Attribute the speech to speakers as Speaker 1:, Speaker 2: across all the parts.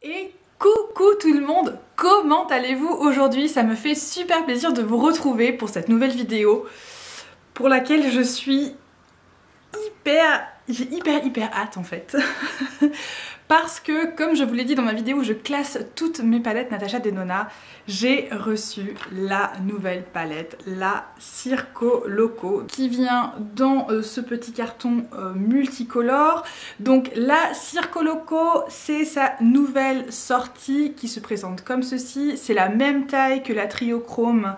Speaker 1: Et coucou tout le monde, comment allez-vous aujourd'hui? Ça me fait super plaisir de vous retrouver pour cette nouvelle vidéo pour laquelle je suis j'ai hyper hâte en fait. Parce que comme je vous l'ai dit dans ma vidéo où je classe toutes mes palettes Natasha Denona, j'ai reçu la nouvelle palette, la Circo Loco, qui vient dans ce petit carton multicolore. Donc la Circo Loco, c'est sa nouvelle sortie qui se présente comme ceci. C'est la même taille que la Triochrome,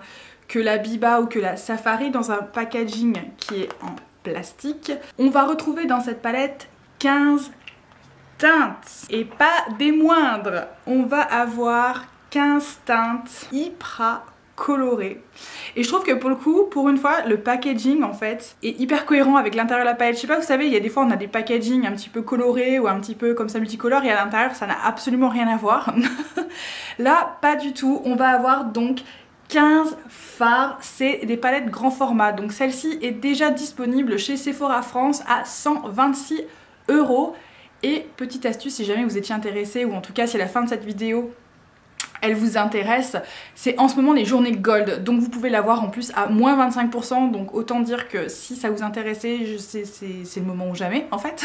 Speaker 1: que la Biba ou que la Safari, dans un packaging qui est en plastique. On va retrouver dans cette palette 15 teintes et pas des moindres. On va avoir 15 teintes hyper colorées et je trouve que pour le coup, pour une fois, le packaging en fait est hyper cohérent avec l'intérieur de la palette. Je sais pas, vous savez, il y a des fois on a des packagings un petit peu colorés ou un petit peu comme ça multicolores et à l'intérieur ça n'a absolument rien à voir. Là pas du tout. On va avoir donc 15 fards, c'est des palettes grand format. Donc celle-ci est déjà disponible chez Sephora France à 126 €. Et petite astuce, si jamais vous étiez intéressé, ou en tout cas si à la fin de cette vidéo elle vous intéresse, c'est en ce moment les journées gold, donc vous pouvez l'avoir en plus à moins 25%, donc autant dire que si ça vous intéressait, c'est le moment ou jamais en fait.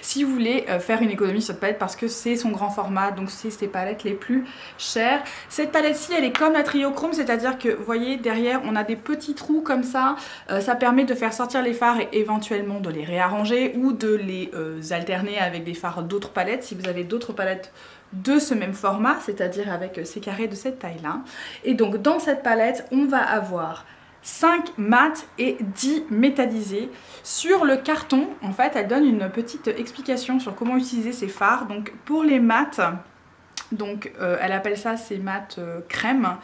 Speaker 1: Si vous voulez faire une économie sur cette palette parce que c'est son grand format, donc c'est ses palettes les plus chères. Cette palette-ci, elle est comme la Triochrome, c'est-à-dire que vous voyez derrière on a des petits trous comme ça, ça permet de faire sortir les fards et éventuellement de les réarranger ou de les alterner avec des fards d'autres palettes si vous avez d'autres palettes de ce même format, c'est-à-dire avec ces carrés de cette taille-là. Et donc dans cette palette, on va avoir 5 mat et 10 métallisés. Sur le carton, en fait, elle donne une petite explication sur comment utiliser ces fards. Donc pour les mats, donc elle appelle ça ces mats crème,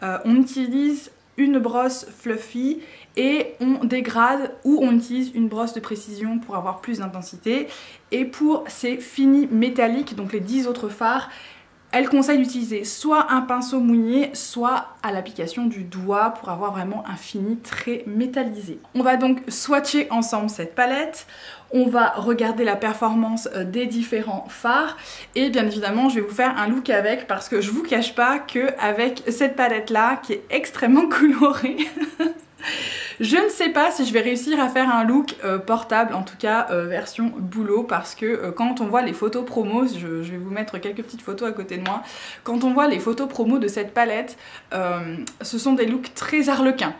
Speaker 1: on utilise une brosse fluffy et on dégrade ou on utilise une brosse de précision pour avoir plus d'intensité. Et pour ces finis métalliques, donc les 10 autres fards, elle conseille d'utiliser soit un pinceau mouillé, soit à l'application du doigt pour avoir vraiment un fini très métallisé. On va donc swatcher ensemble cette palette, on va regarder la performance des différents fards et bien évidemment je vais vous faire un look avec parce que je vous cache pas qu'avec cette palette là qui est extrêmement colorée, je ne sais pas si je vais réussir à faire un look portable, en tout cas version boulot, parce que quand on voit les photos promos, je vais vous mettre quelques petites photos à côté de moi, quand on voit les photos promos de cette palette, ce sont des looks très harlequins,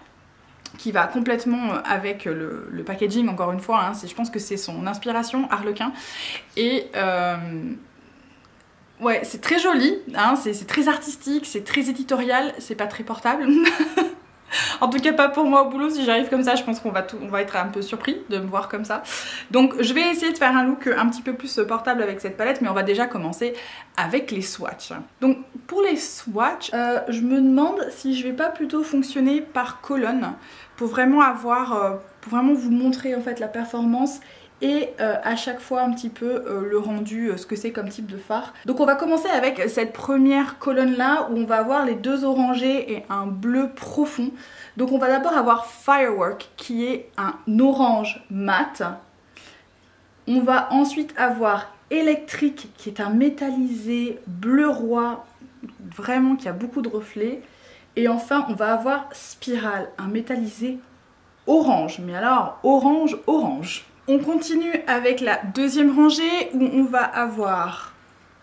Speaker 1: qui va complètement avec le packaging, encore une fois, hein, je pense que c'est son inspiration harlequin, et ouais, c'est très joli, hein, c'est très artistique, c'est très éditorial, c'est pas très portable. En tout cas pas pour moi au boulot, si j'arrive comme ça je pense qu'on va être un peu surpris de me voir comme ça. Donc je vais essayer de faire un look un petit peu plus portable avec cette palette, mais on va déjà commencer avec les swatchs. Donc pour les swatchs, je me demande si je vais pas plutôt fonctionner par colonne pour vraiment pour vraiment vous montrer en fait la performance et à chaque fois un petit peu le rendu, ce que c'est comme type de fard. Donc on va commencer avec cette première colonne là où on va avoir les deux orangés et un bleu profond. Donc on va d'abord avoir Firework qui est un orange mat. On va ensuite avoir Electric qui est un métallisé bleu roi, vraiment qui a beaucoup de reflets. Et enfin on va avoir Spiral, un métallisé orange, mais alors orange. On continue avec la deuxième rangée où on va avoir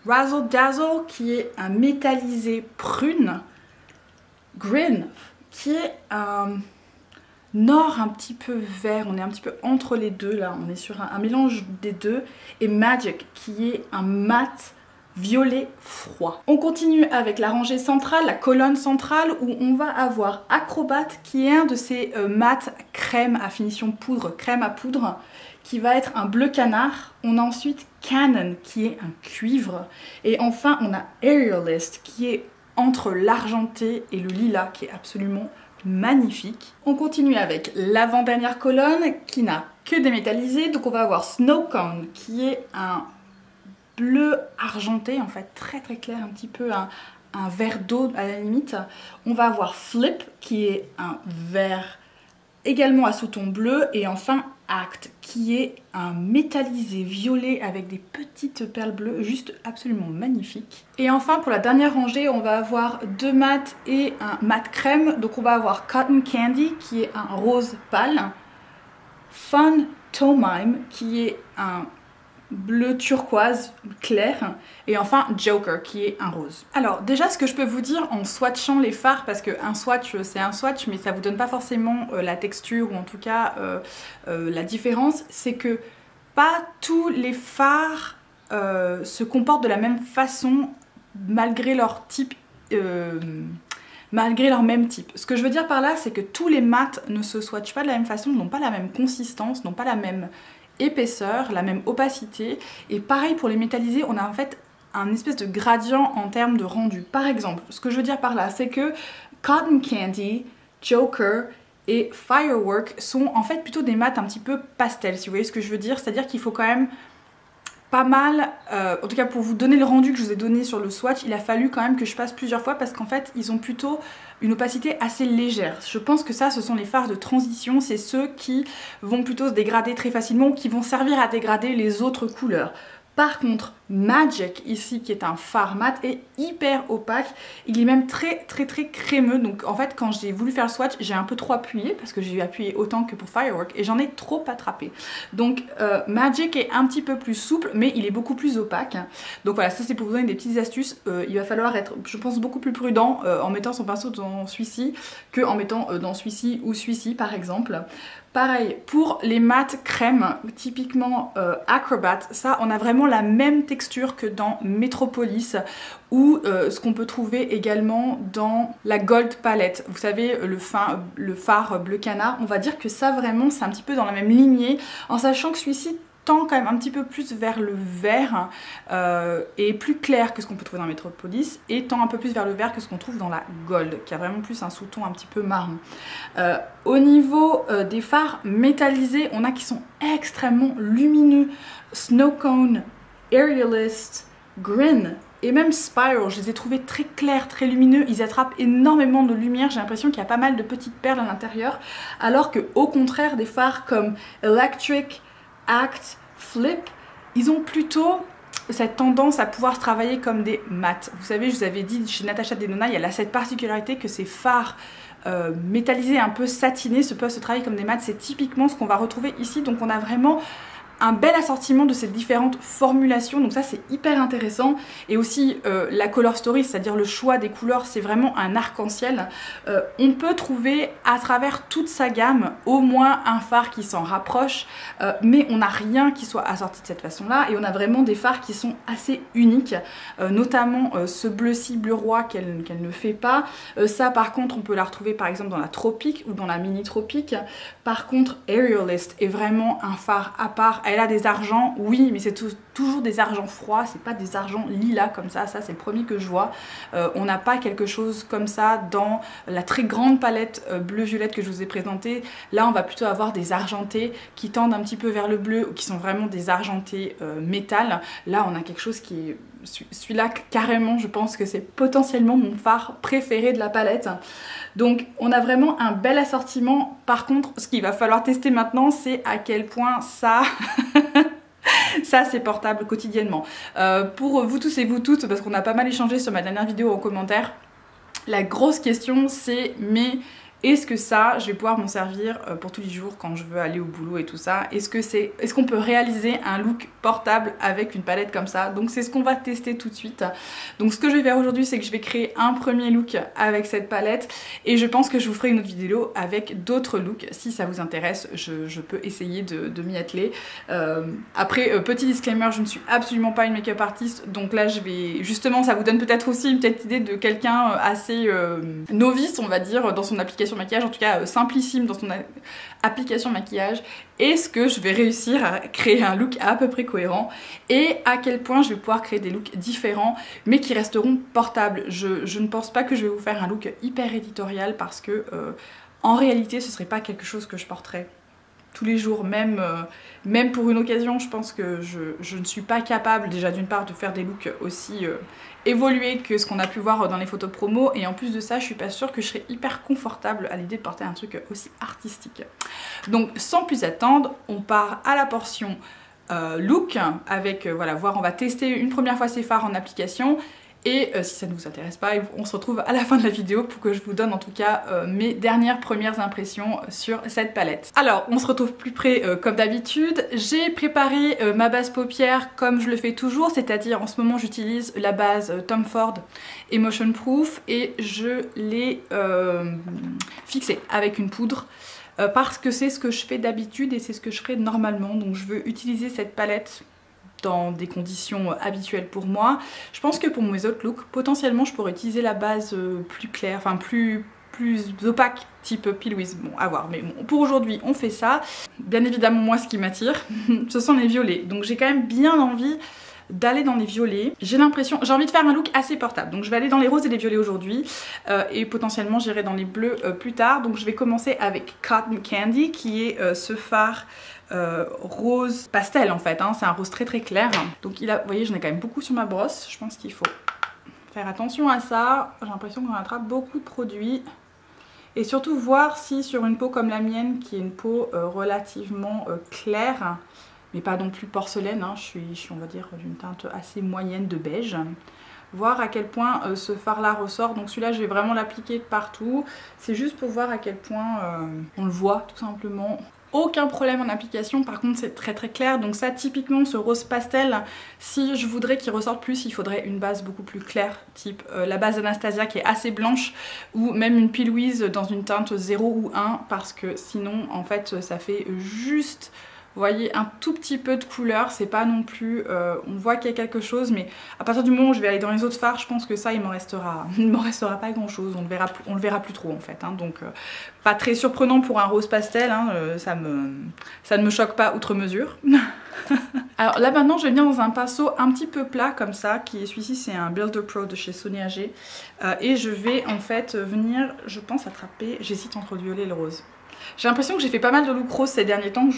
Speaker 1: Razzle Dazzle qui est un métallisé prune, Green qui est un or un petit peu vert, on est un petit peu entre les deux là, on est sur un mélange des deux, et Magic qui est un mat violet froid. On continue avec la rangée centrale, la colonne centrale où on va avoir Acrobat qui est un de ces mats crème à finition poudre, crème à poudre, qui va être un bleu canard. On a ensuite Canon qui est un cuivre et enfin on a Aerialist qui est entre l'argenté et le lilas qui est absolument magnifique. On continue avec l'avant-dernière colonne qui n'a que des métallisés, donc on va avoir Snow Cone qui est un bleu argenté en fait très clair, un petit peu un vert d'eau à la limite. On va avoir Flip qui est un vert également à sous-ton bleu et enfin Act, qui est un métallisé violet avec des petites perles bleues, juste absolument magnifique. Et enfin, pour la dernière rangée, on va avoir 2 mats et un mat crème. Donc on va avoir Cotton Candy, qui est un rose pâle, Fun Tomime, qui est un bleu turquoise clair, et enfin Joker qui est un rose. Alors déjà, ce que je peux vous dire en swatchant les fards, parce qu'un swatch c'est un swatch mais ça vous donne pas forcément la texture ou en tout cas la différence, c'est que pas tous les fards se comportent de la même façon malgré leur type malgré leur même type. Ce que je veux dire par là, c'est que tous les mats ne se swatchent pas de la même façon, n'ont pas la même consistance, n'ont pas la même épaisseur, la même opacité, et pareil pour les métallisés, on a en fait un espèce de gradient en termes de rendu. Par exemple, ce que je veux dire par là, c'est que Cotton Candy, Joker et Firework sont en fait plutôt des mats un petit peu pastel, si vous voyez ce que je veux dire, c'est-à-dire qu'il faut quand même pas mal, en tout cas pour vous donner le rendu que je vous ai donné sur le swatch, il a fallu quand même que je passe plusieurs fois parce qu'en fait ils ont plutôt une opacité assez légère. Je pense que ça, ce sont les fards de transition, c'est ceux qui vont plutôt se dégrader très facilement ou qui vont servir à dégrader les autres couleurs. Par contre, Magic ici, qui est un fard mat, est hyper opaque. Il est même très crémeux. Donc en fait, quand j'ai voulu faire le swatch, j'ai un peu trop appuyé parce que j'ai appuyé autant que pour Firework et j'en ai trop attrapé. Donc Magic est un petit peu plus souple, mais il est beaucoup plus opaque. Donc voilà, ça c'est pour vous donner des petites astuces. Il va falloir être, je pense, beaucoup plus prudent en mettant son pinceau dans celui-ci que en mettant dans celui-ci ou celui-ci par exemple. Pareil, pour les mats crème, typiquement Acrobat, ça on a vraiment la même texture que dans Metropolis ou ce qu'on peut trouver également dans la Gold Palette. Vous savez, le fard bleu canard, on va dire que ça vraiment c'est un petit peu dans la même lignée, en sachant que celui-ci tend quand même un petit peu plus vers le vert et plus clair que ce qu'on peut trouver dans Metropolis, et tend un peu plus vers le vert que ce qu'on trouve dans la Gold, qui a vraiment plus un sous-ton un petit peu marron. Au niveau des fards métallisés, on a qui sont extrêmement lumineux. Snow Cone, Aerialist, Grin et même Spiral, je les ai trouvés très clairs, très lumineux, ils attrapent énormément de lumière, j'ai l'impression qu'il y a pas mal de petites perles à l'intérieur, alors que au contraire des fards comme Electric, Act, Flip, ils ont plutôt cette tendance à pouvoir se travailler comme des mats. Vous savez, je vous avais dit chez Natasha Denona, il y a cette particularité que ces fards métallisés un peu satinés peuvent se travailler comme des mats, c'est typiquement ce qu'on va retrouver ici, donc on a vraiment un bel assortiment de ces différentes formulations, donc ça c'est hyper intéressant. Et aussi la color story, c'est-à-dire le choix des couleurs, c'est vraiment un arc-en-ciel. On peut trouver à travers toute sa gamme au moins un fard qui s'en rapproche, mais on n'a rien qui soit assorti de cette façon-là, et on a vraiment des fards qui sont assez uniques, notamment ce bleu-ci, bleu roi qu'elle ne fait pas. Ça par contre on peut la retrouver par exemple dans la Tropique ou dans la Mini Tropique. Par contre Aerialist est vraiment un fard à part. Elle a des argents, oui, mais c'est toujours des argents froids, c'est pas des argents lilas comme ça c'est le premier que je vois. On n'a pas quelque chose comme ça dans la très grande palette bleu-violette que je vous ai présentée. Là, on va plutôt avoir des argentés qui tendent un petit peu vers le bleu, ou qui sont vraiment des argentés métal. Là, on a quelque chose qui est... Celui-là, carrément, je pense que c'est potentiellement mon fard préféré de la palette. Donc, on a vraiment un bel assortiment. Par contre, ce qu'il va falloir tester maintenant, c'est à quel point ça... ça c'est portable quotidiennement. Pour vous tous et vous toutes, parce qu'on a pas mal échangé sur ma dernière vidéo en commentaire, la grosse question c'est mais est-ce que ça, je vais pouvoir m'en servir pour tous les jours quand je veux aller au boulot et tout ça? Est-ce qu'on peut réaliser un look portable avec une palette comme ça? Donc c'est ce qu'on va tester tout de suite. Donc ce que je vais faire aujourd'hui, c'est que je vais créer un premier look avec cette palette, et je pense que je vous ferai une autre vidéo avec d'autres looks. Si ça vous intéresse, je peux essayer de m'y atteler. Après, petit disclaimer, je ne suis absolument pas une make-up artiste, donc là je vais... Justement, ça vous donne peut-être aussi une petite idée de quelqu'un assez novice, on va dire, dans son application maquillage, en tout cas simplissime dans son application maquillage. Est-ce que je vais réussir à créer un look à peu près cohérent, et à quel point je vais pouvoir créer des looks différents mais qui resteront portables? Je ne pense pas que je vais vous faire un look hyper éditorial, parce que en réalité ce serait pas quelque chose que je porterais tous les jours, même pour une occasion. Je pense que je ne suis pas capable déjà d'une part de faire des looks aussi évolués que ce qu'on a pu voir dans les photos promo, et en plus de ça je suis pas sûre que je serais hyper confortable à l'idée de porter un truc aussi artistique. Donc sans plus attendre, on part à la portion look avec voilà, on va tester une première fois ces fards en application. Et si ça ne vous intéresse pas, on se retrouve à la fin de la vidéo pour que je vous donne en tout cas mes premières impressions sur cette palette. Alors on se retrouve plus près comme d'habitude. J'ai préparé ma base paupière comme je le fais toujours, c'est-à-dire en ce moment j'utilise la base Tom Ford Emotion Proof et je l'ai fixée avec une poudre. Parce que c'est ce que je fais d'habitude et c'est ce que je ferai normalement. Donc je veux utiliser cette palette dans des conditions habituelles pour moi. Je pense que pour mes autres looks, potentiellement je pourrais utiliser la base plus claire, enfin plus opaque, type Pilwiz. Bon, à voir, mais bon, pour aujourd'hui on fait ça. Bien évidemment moi ce qui m'attire, ce sont les violets. Donc j'ai quand même bien envie d'aller dans les violets. J'ai envie de faire un look assez portable. Donc je vais aller dans les roses et les violets aujourd'hui. Et potentiellement j'irai dans les bleus plus tard. Donc je vais commencer avec Cotton Candy qui est ce fard rose pastel en fait. Hein. C'est un rose très très clair. Donc vous voyez, j'en ai quand même beaucoup sur ma brosse. Je pense qu'il faut faire attention à ça. J'ai l'impression qu'on attrape beaucoup de produits. Et surtout voir si sur une peau comme la mienne, qui est une peau relativement claire, mais pas non plus porcelaine, hein. Je suis on va dire d'une teinte assez moyenne de beige. Voir à quel point ce fard là ressort. Donc celui-là je vais vraiment l'appliquer partout. C'est juste pour voir à quel point on le voit tout simplement. Aucun problème en application, par contre c'est très très clair. Donc ça typiquement ce rose pastel, si je voudrais qu'il ressorte plus, il faudrait une base beaucoup plus claire, type la base Anastasia qui est assez blanche, ou même une Pilwiz dans une teinte 0 ou 1, parce que sinon en fait ça fait juste... Vous voyez, un tout petit peu de couleur, c'est pas non plus... on voit qu'il y a quelque chose, mais à partir du moment où je vais aller dans les autres fards, je pense que ça, il m'en restera pas grand chose. On le verra plus trop en fait. Hein, donc, pas très surprenant pour un rose pastel, hein, ça ne me choque pas outre mesure. Alors là maintenant, je vais venir dans un pinceau un petit peu plat comme ça, qui est celui-ci, c'est un Builder Pro de chez Sonia G. Et je vais en fait venir, je pense, attraper... J'hésite entre le violet et le rose. J'ai l'impression que j'ai fait pas mal de look rose ces derniers temps.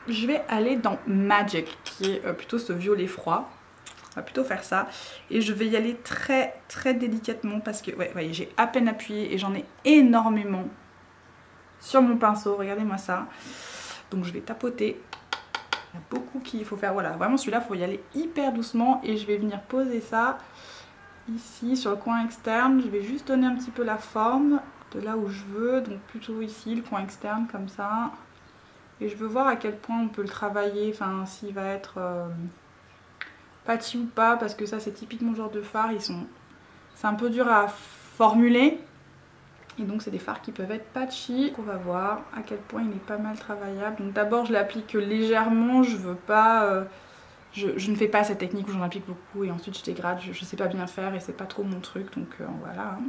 Speaker 1: Je vais aller dans Magic, qui est plutôt ce violet froid. On va plutôt faire ça. Et je vais y aller très très délicatement parce que, ouais, voyez, j'ai à peine appuyé et j'en ai énormément sur mon pinceau. Regardez-moi ça. Donc je vais tapoter. Il y a beaucoup qu'il faut faire. Voilà, vraiment celui-là, il faut y aller hyper doucement. Et je vais venir poser ça ici sur le coin externe. Je vais juste donner un petit peu la forme de là où je veux. Donc plutôt ici, le coin externe comme ça. Et je veux voir à quel point on peut le travailler, enfin s'il va être patchy ou pas, parce que ça c'est typiquement le genre de fard, c'est un peu dur à formuler. Et donc c'est des fards qui peuvent être patchy. On va voir à quel point il est pas mal travaillable. Donc d'abord je l'applique légèrement, je veux pas... je ne fais pas cette technique où j'en applique beaucoup et ensuite je dégrade, je sais pas bien faire et c'est pas trop mon truc, donc voilà.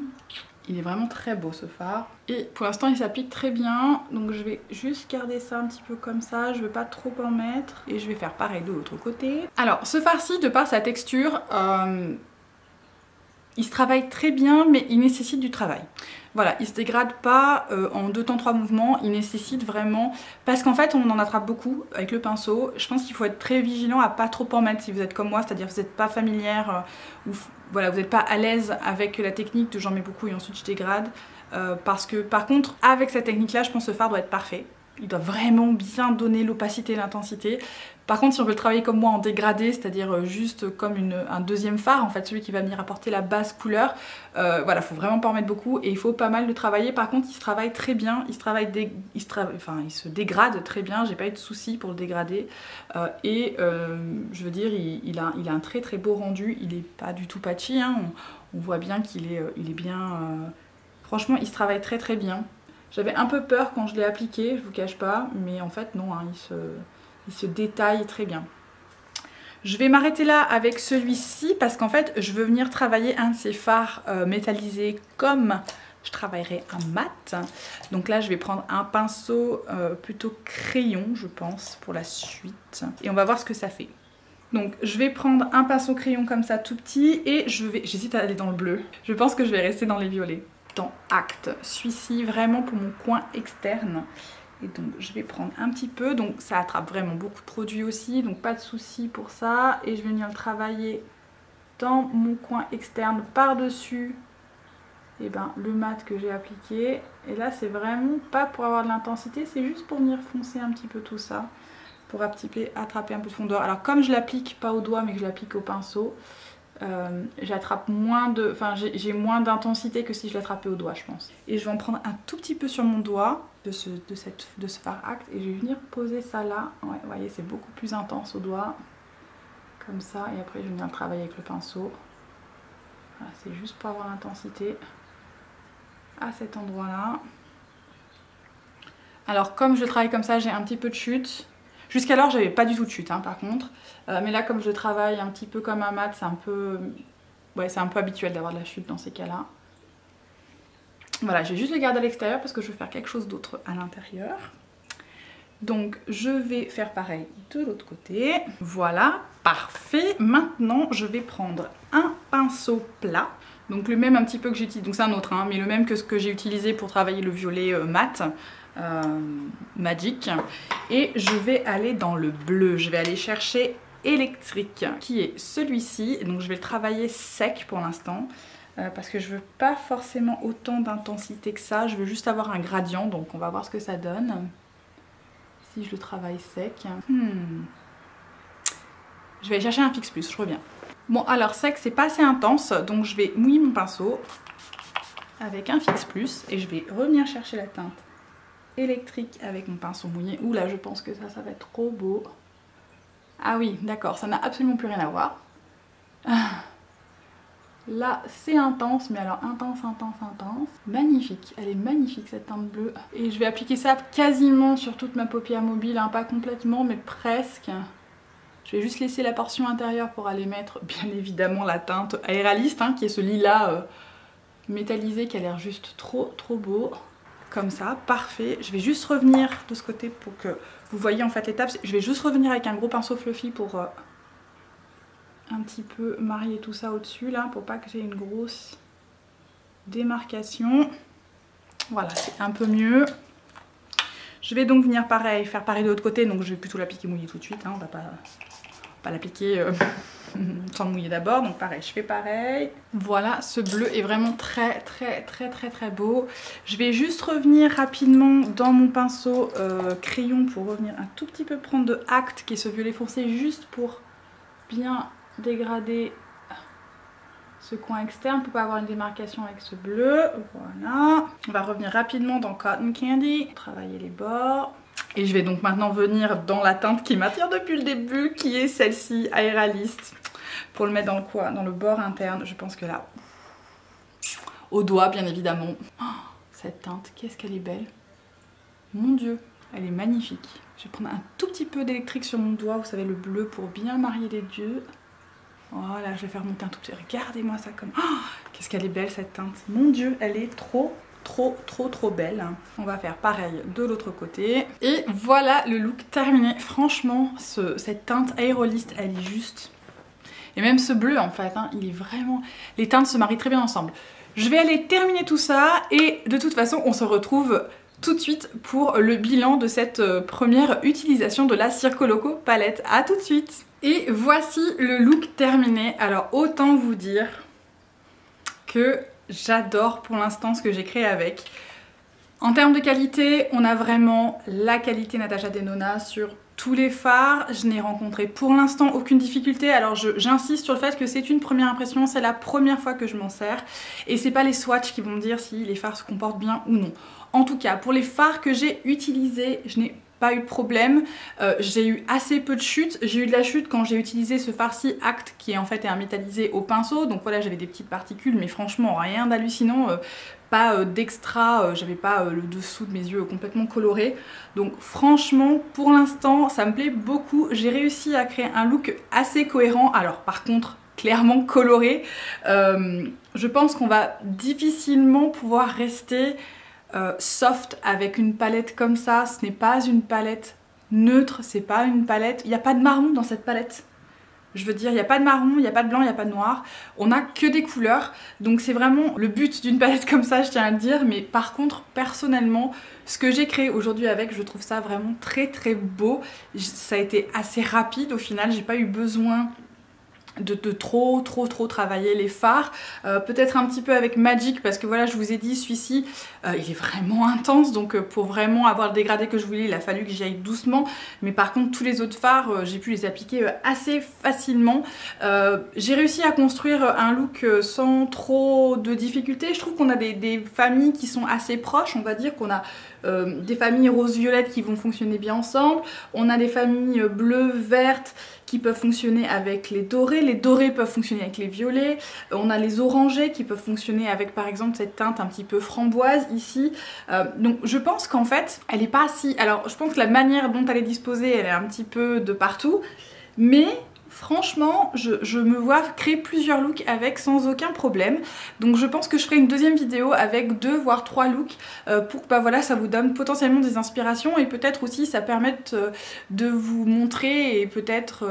Speaker 1: Il est vraiment très beau ce fard. Et pour l'instant il s'applique très bien. Donc je vais juste garder ça un petit peu comme ça. Je ne vais pas trop en mettre. Et je vais faire pareil de l'autre côté. Alors ce fard-ci, de par sa texture, il se travaille très bien, mais il nécessite du travail. Voilà, il se dégrade pas en 2 temps 3 mouvements, il nécessite vraiment... Parce qu'en fait on en attrape beaucoup avec le pinceau. Je pense qu'il faut être très vigilant à pas trop en mettre si vous êtes comme moi, c'est-à-dire que vous n'êtes pas familière ou voilà, vous n'êtes pas à l'aise avec la technique de j'en mets beaucoup et ensuite je dégrade. Parce que par contre, avec cette technique-là, je pense que ce fard doit être parfait. Il doit vraiment bien donner l'opacité et l'intensité. Par contre, si on veut le travailler comme moi en dégradé, c'est-à-dire juste comme un deuxième fard, en fait celui qui va venir apporter la base couleur, voilà, faut vraiment pas en mettre beaucoup et il faut pas mal le travailler. Par contre, il se travaille très bien, il se dégrade très bien, j'ai pas eu de soucis pour le dégrader. Je veux dire, il a un très très beau rendu, il est pas du tout patchy, hein. On voit bien qu'il est bien... Franchement, il se travaille très très bien. J'avais un peu peur quand je l'ai appliqué, je vous cache pas, mais en fait non, hein, il se détaille très bien. Je vais m'arrêter là avec celui-ci parce qu'en fait je veux venir travailler un de ces fards métallisés comme je travaillerai un mat. Donc là je vais prendre un pinceau plutôt crayon je pense pour la suite et on va voir ce que ça fait. Donc je vais prendre un pinceau crayon comme ça tout petit et j'hésite à aller dans le bleu. Je pense que je vais rester dans les violets. Dans Act, celui-ci vraiment pour mon coin externe. Et donc je vais prendre un petit peu, donc ça attrape vraiment beaucoup de produits aussi, donc pas de souci pour ça. Et je vais venir le travailler dans mon coin externe par-dessus le mat que j'ai appliqué. Et là c'est vraiment pas pour avoir de l'intensité, c'est juste pour venir foncer un petit peu tout ça, pour attraper un peu de fondeur. Alors comme je l'applique pas au doigt mais que je l'applique au pinceau, j'attrape moins de, enfin j'ai moins d'intensité que si je l'attrapais au doigt, je pense. Et je vais en prendre un tout petit peu sur mon doigt de ce fard act et je vais venir poser ça là. Ouais, vous voyez, c'est beaucoup plus intense au doigt, comme ça. Et après je vais venir travailler avec le pinceau. Voilà, c'est juste pour avoir l'intensité à cet endroit là. Alors comme je travaille comme ça, j'ai un petit peu de chute. Jusqu'alors j'avais pas du tout de chute hein, par contre, mais là comme je travaille un petit peu comme un mat, c'est un peu habituel d'avoir de la chute dans ces cas-là. Voilà, je vais juste le garder à l'extérieur parce que je vais faire quelque chose d'autre à l'intérieur. Donc je vais faire pareil de l'autre côté. Voilà, parfait. Maintenant je vais prendre un pinceau plat. Donc le même un petit peu que j'utilise, donc c'est un autre hein, mais le même que ce que j'ai utilisé pour travailler le violet mat. Magic, et je vais aller dans le bleu, je vais aller chercher électrique qui est celui-ci, donc je vais le travailler sec pour l'instant parce que je veux pas forcément autant d'intensité que ça, je veux juste avoir un gradient, donc on va voir ce que ça donne si je le travaille sec. Je vais aller chercher un fixe plus, je reviens. Bon alors sec c'est pas assez intense, donc je vais mouiller mon pinceau avec un fixe plus et je vais revenir chercher la teinte électrique avec mon pinceau mouillé. Ouh là je pense que ça va être trop beau. Ah oui d'accord, ça n'a absolument plus rien à voir. Là c'est intense, mais alors intense. Magnifique, elle est magnifique cette teinte bleue. Et je vais appliquer ça quasiment sur toute ma paupière mobile, hein, pas complètement mais presque. Je vais juste laisser la portion intérieure pour aller mettre bien évidemment la teinte Aéraliste hein, qui est ce lilas métallisé qui a l'air juste trop beau. Comme ça, parfait. Je vais juste revenir de ce côté pour que vous voyez en fait l'étape. Je vais juste revenir avec un gros pinceau fluffy pour un petit peu marier tout ça au-dessus là, pour pas que j'ai une grosse démarcation. Voilà, c'est un peu mieux. Je vais donc venir pareil, faire pareil de l'autre côté, donc je vais plutôt l'appliquer mouillé tout de suite, hein. On va pas l'appliquer sans le mouiller d'abord, donc pareil, je fais pareil. Voilà, ce bleu est vraiment très beau. Je vais juste revenir rapidement dans mon pinceau crayon pour revenir un tout petit peu prendre de Act, qui est ce violet foncé, juste pour bien dégrader ce coin externe pour pas avoir une démarcation avec ce bleu. Voilà, on va revenir rapidement dans Cotton Candy, travailler les bords. Et je vais donc maintenant venir dans la teinte qui m'attire depuis le début, qui est celle-ci, Aéraliste, pour le mettre dans le coin, dans le bord interne. Je pense que là, au doigt bien évidemment. Oh, cette teinte, qu'est-ce qu'elle est belle. Mon Dieu, elle est magnifique. Je vais prendre un tout petit peu d'électrique sur mon doigt, vous savez, le bleu, pour bien marier les deux. Voilà, je vais faire monter un tout petit. Regardez-moi ça comme... Oh, qu'est-ce qu'elle est belle cette teinte. Mon Dieu, elle est trop belle. On va faire pareil de l'autre côté. Et voilà le look terminé. Franchement, cette teinte Aéraliste, elle est juste... Et même ce bleu en fait, hein, il est vraiment... Les teintes se marient très bien ensemble. Je vais aller terminer tout ça et de toute façon, on se retrouve tout de suite pour le bilan de cette première utilisation de la Circoloco palette. À tout de suite. Et voici le look terminé. Alors autant vous dire que j'adore pour l'instant ce que j'ai créé avec. En termes de qualité, on a vraiment la qualité Natasha Denona sur tous les fards. Je n'ai rencontré pour l'instant aucune difficulté. Alors j'insiste sur le fait que c'est une première impression, c'est la première fois que je m'en sers. Et c'est pas les swatchs qui vont me dire si les fards se comportent bien ou non. En tout cas, pour les fards que j'ai utilisés, je n'ai pas eu de problème. J'ai eu assez peu de chute. J'ai eu de la chute quand j'ai utilisé ce fard-ci Act qui est en fait un métallisé au pinceau. Donc voilà, j'avais des petites particules, mais franchement rien d'hallucinant. Pas d'extra, j'avais pas le dessous de mes yeux complètement coloré. Donc franchement, pour l'instant, ça me plaît beaucoup. J'ai réussi à créer un look assez cohérent. Alors par contre, clairement coloré. Je pense qu'on va difficilement pouvoir rester soft avec une palette comme ça. Ce n'est pas une palette neutre, c'est pas une palette... Il n'y a pas de marron dans cette palette. Je veux dire, il n'y a pas de marron, il n'y a pas de blanc, il n'y a pas de noir. On n'a que des couleurs. Donc c'est vraiment le but d'une palette comme ça, je tiens à le dire. Mais par contre, personnellement, ce que j'ai créé aujourd'hui avec, je trouve ça vraiment très très beau. Ça a été assez rapide au final, j'ai pas eu besoin de trop travailler les fards, peut-être un petit peu avec Magic parce que voilà, je vous ai dit, celui-ci il est vraiment intense, donc pour vraiment avoir le dégradé que je voulais, il a fallu que j'y aille doucement. Mais par contre tous les autres fards, j'ai pu les appliquer assez facilement. J'ai réussi à construire un look sans trop de difficultés. Je trouve qu'on a des familles qui sont assez proches, on va dire qu'on a des familles rose-violette qui vont fonctionner bien ensemble, on a des familles bleues-vertes qui peuvent fonctionner avec les dorés peuvent fonctionner avec les violets, on a les orangés qui peuvent fonctionner avec par exemple cette teinte un petit peu framboise ici. Donc je pense qu'en fait elle est pas si... Alors je pense que la manière dont elle est disposée elle est un petit peu de partout, mais franchement je me vois créer plusieurs looks avec sans aucun problème. Donc je pense que je ferai une deuxième vidéo avec 2 voire 3 looks pour que bah, voilà, ça vous donne potentiellement des inspirations et peut-être aussi ça permette de vous montrer et peut-être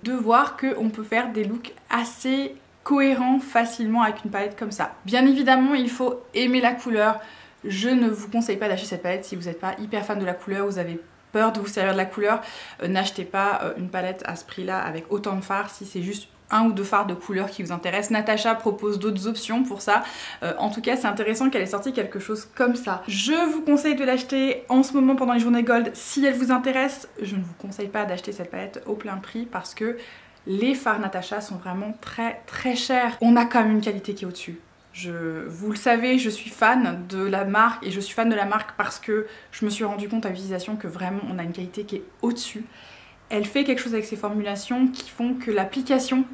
Speaker 1: de voir qu'on peut faire des looks assez cohérents facilement avec une palette comme ça. Bien évidemment il faut aimer la couleur. Je ne vous conseille pas d'acheter cette palette si vous n'êtes pas hyper fan de la couleur, vous avez peur de vous servir de la couleur, n'achetez pas une palette à ce prix là avec autant de fards si c'est juste 1 ou 2 fards de couleur qui vous intéressent. Natacha propose d'autres options pour ça. En tout cas c'est intéressant qu'elle ait sorti quelque chose comme ça. Je vous conseille de l'acheter en ce moment pendant les journées gold si elle vous intéresse. Je ne vous conseille pas d'acheter cette palette au plein prix parce que les fards Natacha sont vraiment très chers. On a quand même une qualité qui est au-dessus. Vous le savez, je suis fan de la marque et je suis fan de la marque parce que je me suis rendu compte à l'utilisation que vraiment on a une qualité qui est au-dessus. Elle fait quelque chose avec ses formulations qui font que l'application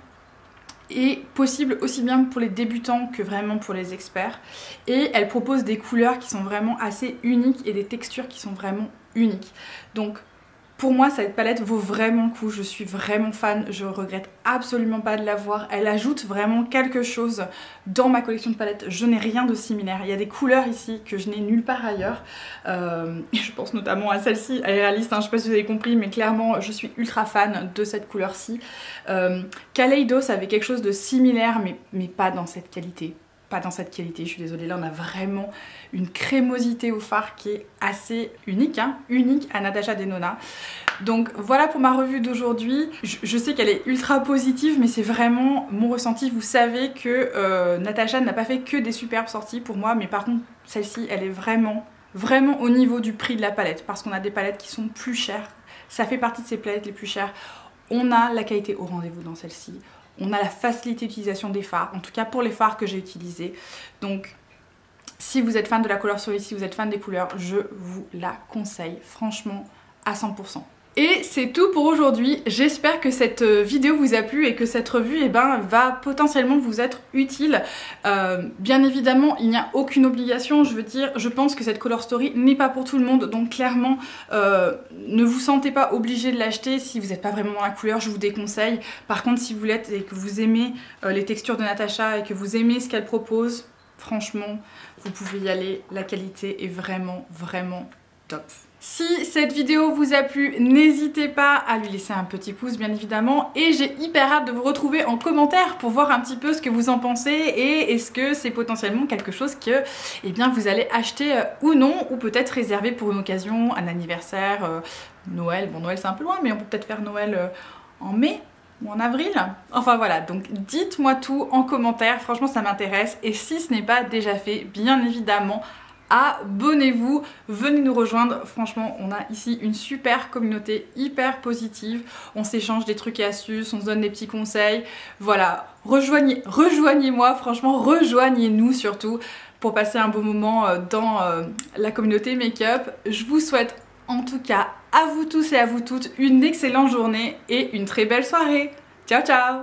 Speaker 1: est possible aussi bien pour les débutants que vraiment pour les experts. Et elle propose des couleurs qui sont vraiment assez uniques et des textures qui sont vraiment uniques. Donc pour moi cette palette vaut vraiment le coup, je suis vraiment fan, je regrette absolument pas de l'avoir. Elle ajoute vraiment quelque chose dans ma collection de palettes, je n'ai rien de similaire. Il y a des couleurs ici que je n'ai nulle part ailleurs. Je pense notamment à celle-ci, elle est réaliste, hein, je sais pas si vous avez compris, mais clairement je suis ultra fan de cette couleur-ci. Kaleidos avait quelque chose de similaire mais pas dans cette qualité. Pas dans cette qualité, je suis désolée, là on a vraiment une crémosité au fard qui est assez unique, hein, unique à Natasha Denona. Donc voilà pour ma revue d'aujourd'hui. Je sais qu'elle est ultra positive mais c'est vraiment mon ressenti. Vous savez que Natasha n'a pas fait que des superbes sorties pour moi, mais par contre celle-ci elle est vraiment au niveau du prix de la palette parce qu'on a des palettes qui sont plus chères. Ça fait partie de ces palettes les plus chères. On a la qualité au rendez-vous dans celle-ci. On a la facilité d'utilisation des fards, en tout cas pour les fards que j'ai utilisés. Donc si vous êtes fan de la couleur sur ici, si vous êtes fan des couleurs, je vous la conseille franchement à 100%. Et c'est tout pour aujourd'hui. J'espère que cette vidéo vous a plu et que cette revue va potentiellement vous être utile. Bien évidemment, il n'y a aucune obligation. Je veux dire, je pense que cette color story n'est pas pour tout le monde. Donc clairement, ne vous sentez pas obligé de l'acheter. Si vous n'êtes pas vraiment dans la couleur, je vous déconseille. Par contre, si vous l'êtes et que vous aimez les textures de Natacha et que vous aimez ce qu'elle propose, franchement, vous pouvez y aller. La qualité est vraiment top. Si cette vidéo vous a plu, n'hésitez pas à lui laisser un petit pouce bien évidemment et j'ai hyper hâte de vous retrouver en commentaire pour voir un petit peu ce que vous en pensez et est-ce que c'est potentiellement quelque chose que vous allez acheter ou non, ou peut-être réserver pour une occasion, un anniversaire, Noël. Bon, Noël c'est un peu loin mais on peut peut-être faire Noël en mai ou en avril. Enfin voilà, donc dites-moi tout en commentaire, franchement ça m'intéresse et si ce n'est pas déjà fait, bien évidemment, abonnez-vous, venez nous rejoindre. Franchement on a ici une super communauté hyper positive, on s'échange des trucs et astuces, on se donne des petits conseils, voilà, rejoignez-moi, franchement rejoignez-nous surtout pour passer un beau moment dans la communauté make-up. Je vous souhaite en tout cas à vous tous et à vous toutes une excellente journée et une très belle soirée. Ciao ciao.